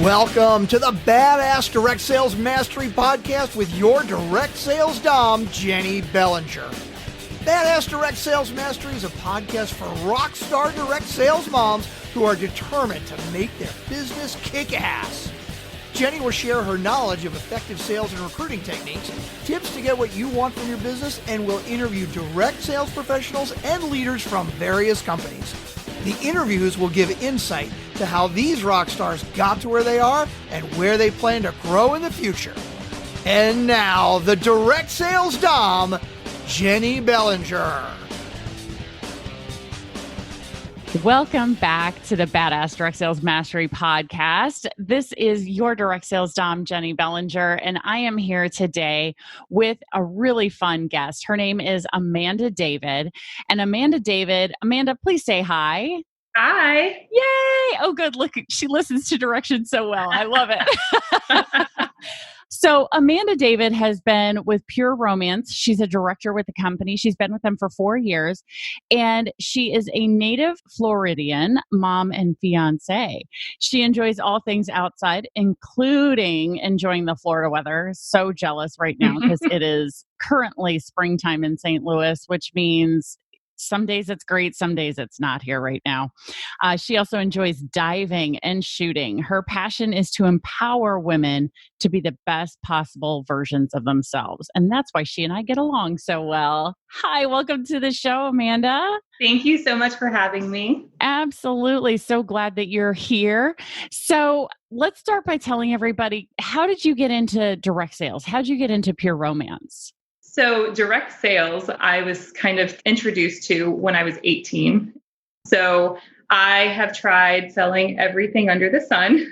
Welcome to the Badass Direct Sales Mastery Podcast with your direct sales dom, Jennie Bellinger. Badass Direct Sales Mastery is a podcast for rock star direct sales moms who are determined to make their business kick ass. Jennie will share her knowledge of effective sales and recruiting techniques, tips to get what you want from your business, and will interview direct sales professionals and leaders from various companies. The interviews will give insight to how these rock stars got to where they are and where they plan to grow in the future. And now, the direct sales dom, Jennie Bellinger. Welcome back to the Badass Direct Sales Mastery Podcast. This is your direct sales dom, Jennie Bellinger, and I am here today with a really fun guest. Her name is Amanda David. And Amanda, please say hi. Hi. Yay! Oh, good. Look, she listens to directions so well. I love it. So Amanda David has been with Pure Romance. She's a director with the company. She's been with them for 4 years, and she is a native Floridian mom and fiancé. She enjoys all things outside, including enjoying the Florida weather. So jealous right now because it is currently springtime in St. Louis, which means some days it's great, some days it's not here right now. She also enjoys diving and shooting. Her passion is to empower women to be the best possible versions of themselves. And that's why she and I get along so well. Hi, welcome to the show, Amanda. Thank you so much for having me. Absolutely. So glad that you're here. So let's start by telling everybody, how did you get into direct sales? How did you get into Pure Romance? So direct sales, I was kind of introduced to when I was 18. So I have tried selling everything under the sun.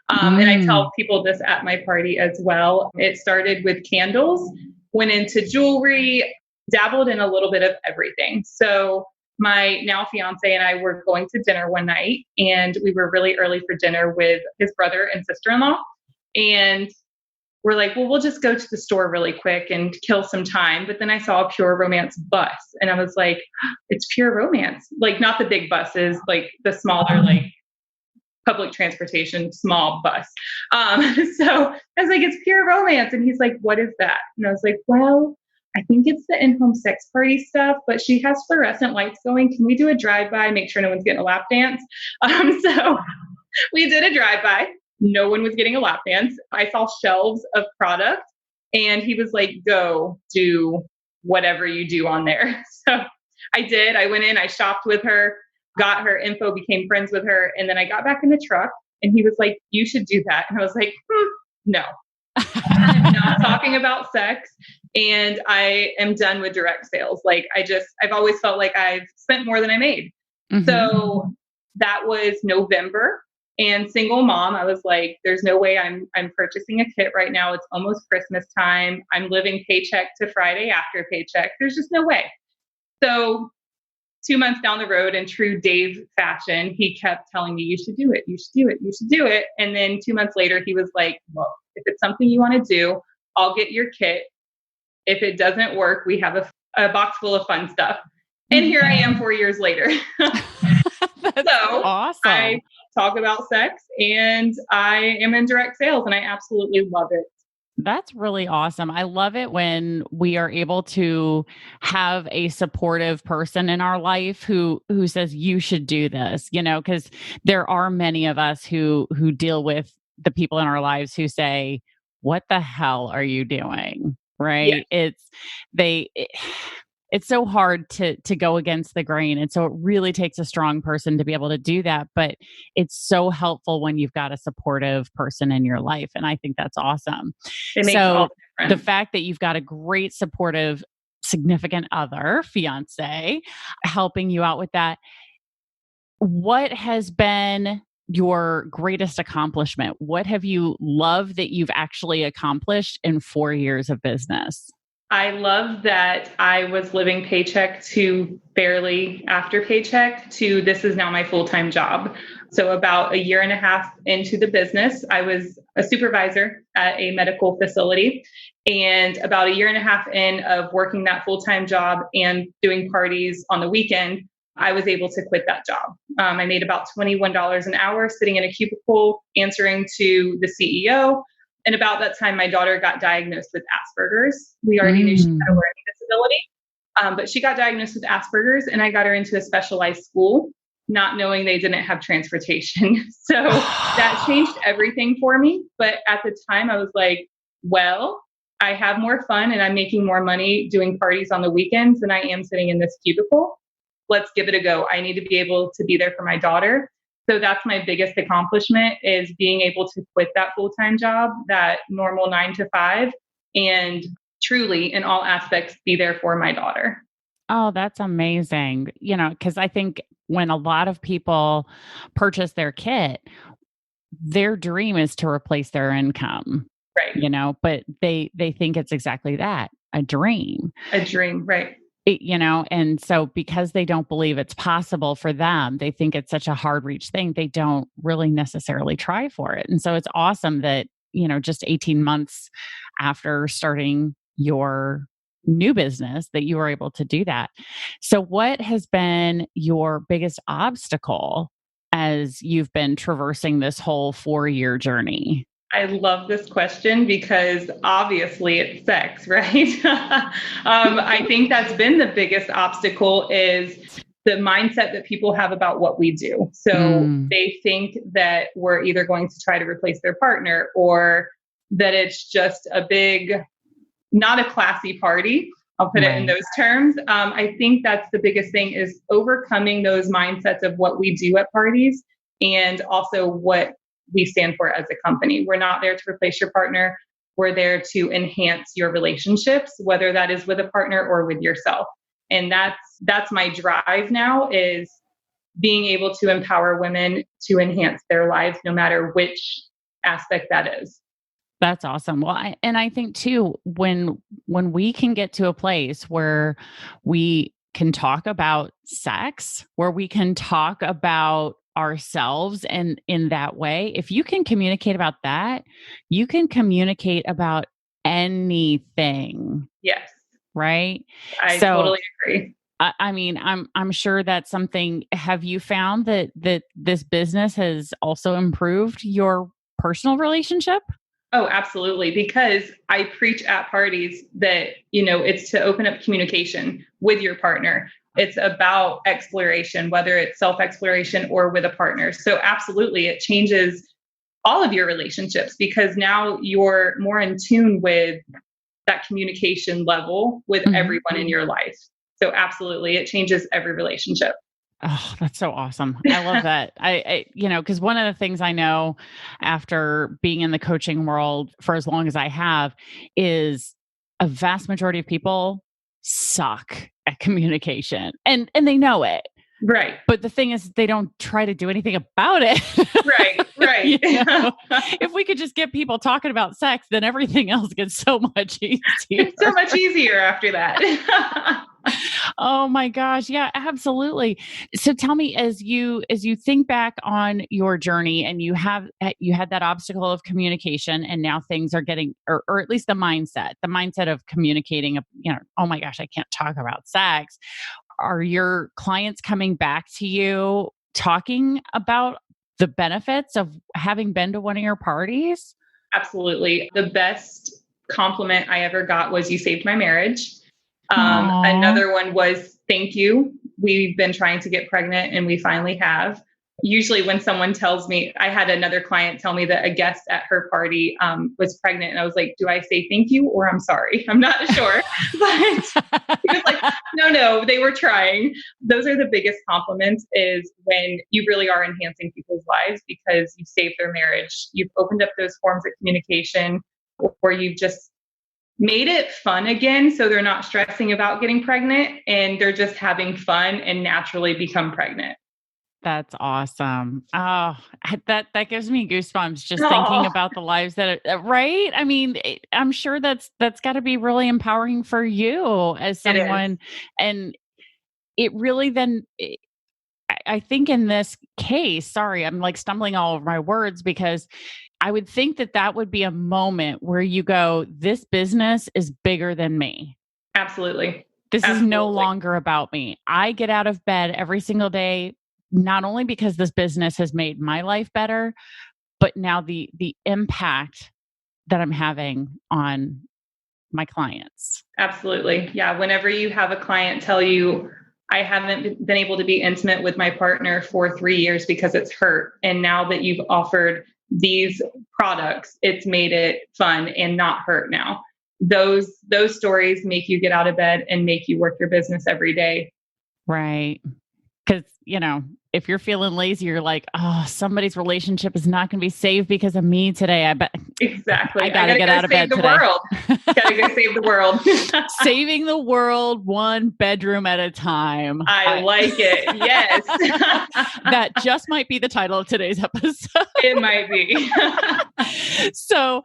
And I tell people this at my party as well. It started with candles, went into jewelry, dabbled in a little bit of everything. So my now fiance and I were going to dinner one night, and we were really early for dinner with his brother and sister-in-law. And we're like, well, we'll just go to the store really quick and kill some time. But then I saw a Pure Romance bus, and I was like, it's Pure Romance. Like, not the big buses, like the smaller, like public transportation, small bus. So I was like, it's Pure Romance. And he's like, what is that? And I was like, well, I think it's the in-home sex party stuff, but she has fluorescent lights going. Can we do a drive-by, make sure no one's getting a lap dance? So we did a drive-by. No one was getting a lap dance. I saw shelves of product, and he was like, go do whatever you do on there. So I did. I went in, I shopped with her, got her info, became friends with her. And then I got back in the truck, and he was like, you should do that. And I was like, no, I'm not talking about sex. And I am done with direct sales. Like, I've always felt like I've spent more than I made. So that was November. And single mom, I was like, there's no way I'm purchasing a kit right now. It's almost Christmas time. I'm living paycheck to Friday after paycheck. There's just no way. So 2 months down the road, in true Dave fashion, he kept telling me, you should do it. You should do it. You should do it. And then 2 months later, he was like, well, if it's something you want to do, I'll get your kit. If it doesn't work, we have a box full of fun stuff. And here I am 4 years later. That's so awesome. I talk about sex, and I am in direct sales, and I absolutely love it. That's really awesome. I love it when we are able to have a supportive person in our life who says, you should do this, because there are many of us who deal with the people in our lives who say, what the hell are you doing? Right. Yeah. It's so hard to go against the grain. And so it really takes a strong person to be able to do that. But it's so helpful when you've got a supportive person in your life. And I think that's awesome. It makes all the difference. The fact that you've got a great supportive significant other, fiance, helping you out with that. What has been your greatest accomplishment? What have you loved that you've actually accomplished in 4 years of business? I love that I was living paycheck to barely after paycheck to this is now my full-time job. So about a year and a half into the business, I was a supervisor at a medical facility. And about a year and a half in of working that full-time job and doing parties on the weekend, I was able to quit that job. I made about $21 an hour sitting in a cubicle answering to the CEO. And about that time, my daughter got diagnosed with Asperger's. We already knew she had a learning disability, but she got diagnosed with Asperger's, and I got her into a specialized school, not knowing they didn't have transportation. So that changed everything for me. But at the time, I was like, well, I have more fun and I'm making more money doing parties on the weekends than I am sitting in this cubicle. Let's give it a go. I need to be able to be there for my daughter. So that's my biggest accomplishment, is being able to quit that full-time job, that normal 9 to 5, and truly in all aspects be there for my daughter. Oh, that's amazing. Because I think when a lot of people purchase their kit, their dream is to replace their income. Right. But they think it's exactly that, a dream. A dream, right. And so because they don't believe it's possible for them, they think it's such a hard reach thing. They don't really necessarily try for it. And so it's awesome that, just 18 months after starting your new business that you were able to do that. So what has been your biggest obstacle as you've been traversing this whole 4-year journey? I love this question because obviously it's sex, right? I think that's been the biggest obstacle, is the mindset that people have about what we do. So they think that we're either going to try to replace their partner, or that it's just a big, not a classy party. I'll put it in those terms. I think that's the biggest thing, is overcoming those mindsets of what we do at parties, and also what we stand for as a company. We're not there to replace your partner. We're there to enhance your relationships, whether that is with a partner or with yourself. And that's my drive now, is being able to empower women to enhance their lives, no matter which aspect that is. That's awesome. Well, I think too, when we can get to a place where we can talk about sex, where we can talk about ourselves, and in that way, if you can communicate about that, you can communicate about anything. Yes. Right? I totally agree. I mean, I'm sure that's something. Have you found that this business has also improved your personal relationship? Oh, absolutely. Because I preach at parties that, it's to open up communication with your partner. It's about exploration, whether it's self-exploration or with a partner. So absolutely, it changes all of your relationships, because now you're more in tune with that communication level with everyone in your life. So absolutely, it changes every relationship. Oh, that's so awesome. I love that. Because one of the things I know after being in the coaching world for as long as I have is a vast majority of people suck at communication, and they know it. Right. But the thing is, they don't try to do anything about it. Right. If we could just get people talking about sex, then everything else gets so much easier. It's so much easier after that. Oh my gosh. Yeah, absolutely. So tell me, as you think back on your journey, and you had that obstacle of communication, and now things are getting, or at least the mindset of communicating, oh my gosh, I can't talk about sex. Are your clients coming back to you talking about the benefits of having been to one of your parties? Absolutely. The best compliment I ever got was, "You saved my marriage." Another one was, "Thank you. We've been trying to get pregnant and we finally have." Usually when someone tells me, I had another client tell me that a guest at her party was pregnant, and I was like, "Do I say thank you or I'm sorry?" I'm not sure. But he was like, no, they were trying. Those are the biggest compliments, is when you really are enhancing people's lives because you've saved their marriage. You've opened up those forms of communication, or you've just made it fun again, so they're not stressing about getting pregnant and they're just having fun and naturally become pregnant. That's awesome. Oh, that gives me goosebumps just thinking about the lives that are, right? I mean, I'm sure that's got to be really empowering for you as someone. And it really then, I think in this case, sorry, I'm like stumbling all over my words, because I would think that would be a moment where you go, this business is bigger than me. Absolutely. This is no Absolutely. longer about me. I get out of bed every single day, not only because this business has made my life better, but now the impact that I'm having on my clients. Absolutely. Yeah. Whenever you have a client tell you, I haven't been able to be intimate with my partner for 3 years because it's hurt. And now that you've offered these products, it's made it fun and not hurt now. Those stories make you get out of bed and make you work your business every day. Right. Because, if you're feeling lazy, you're like, oh, somebody's relationship is not going to be saved because of me today. I bet. Exactly. I gotta get out of bed today. Gotta go save the world. Saving the world one bedroom at a time. I like it. Yes. That just might be the title of today's episode. It might be. So,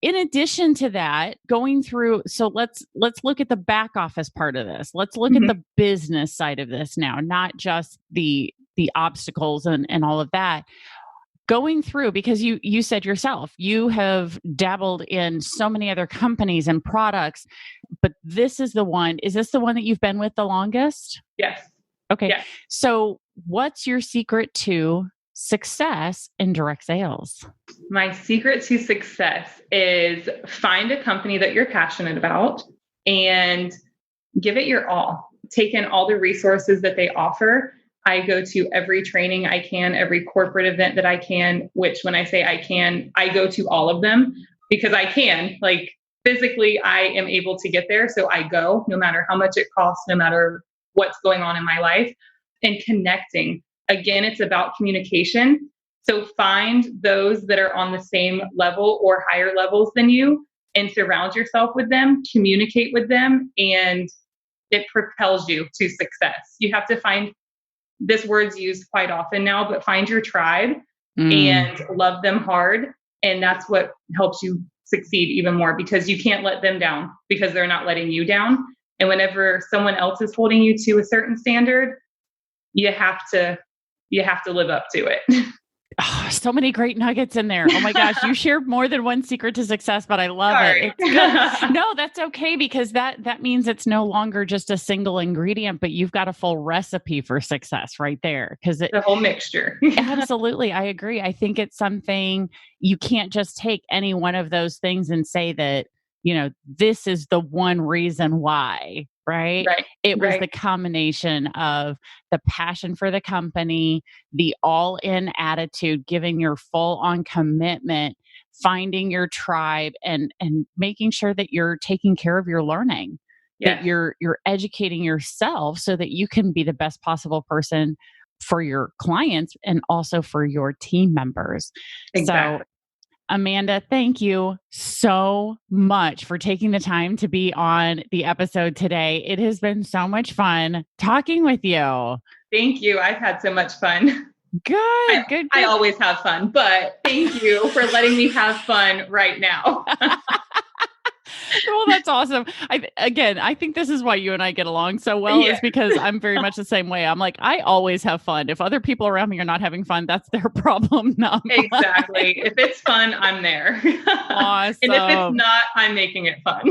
in addition to that, going through, so let's look at the back office part of this. Let's look at the business side of this now, not just the obstacles and all of that. Going through, because you said yourself, you have dabbled in so many other companies and products, but this is the one. Is this the one that you've been with the longest? Yes. Okay. Yes. So what's your secret to success in direct sales? My secret to success is find a company that you're passionate about and give it your all. Take in all the resources that they offer. I go to every training I can, every corporate event that I can, which when I say I can, I go to all of them because I can. Like physically, I am able to get there. So I go no matter how much it costs, no matter what's going on in my life, and connecting. Again, it's about communication. So find those that are on the same level or higher levels than you and surround yourself with them, communicate with them, and it propels you to success. You have to find, this word's used quite often now, but find your tribe and love them hard. And that's what helps you succeed even more because you can't let them down because they're not letting you down. And whenever someone else is holding you to a certain standard, you have to live up to it. Oh, so many great nuggets in there. Oh my gosh, you shared more than one secret to success, but I love it. It's good. No, that's okay because that means it's no longer just a single ingredient, but you've got a full recipe for success right there. Because the whole mixture. Absolutely, I agree. I think it's something you can't just take any one of those things and say that, this is the one reason why, right? It was the combination of the passion for the company, the all-in attitude, giving your full-on commitment, finding your tribe, and making sure that you're taking care of your learning, that you're educating yourself so that you can be the best possible person for your clients and also for your team members. Exactly. So, Amanda, thank you so much for taking the time to be on the episode today. It has been so much fun talking with you. Thank you. I've had so much fun. Good. I always have fun, but thank you for letting me have fun right now. Well, that's awesome. I think this is why you and I get along so well is because I'm very much the same way. I'm like, I always have fun. If other people around me are not having fun, that's their problem, not mine. Exactly. If it's fun, I'm there. Awesome. And if it's not, I'm making it fun.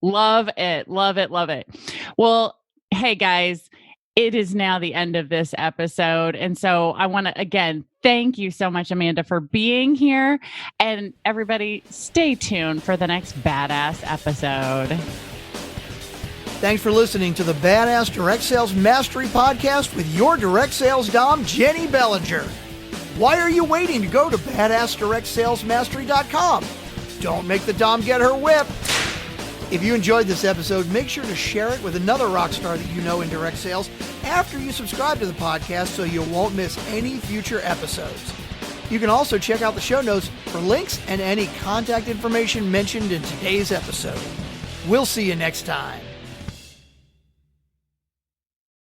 Love it. Love it. Love it. Well, hey guys, it is now the end of this episode. And so I want to, again, thank you so much, Amanda, for being here. And everybody, stay tuned for the next badass episode. Thanks for listening to the Badass Direct Sales Mastery Podcast with your direct sales dom, Jennie Bellinger. Why are you waiting to go to badassdirectsalesmastery.com? Don't make the dom get her whip. If you enjoyed this episode, make sure to share it with another rock star that you know in direct sales after you subscribe to the podcast so you won't miss any future episodes. You can also check out the show notes for links and any contact information mentioned in today's episode. We'll see you next time.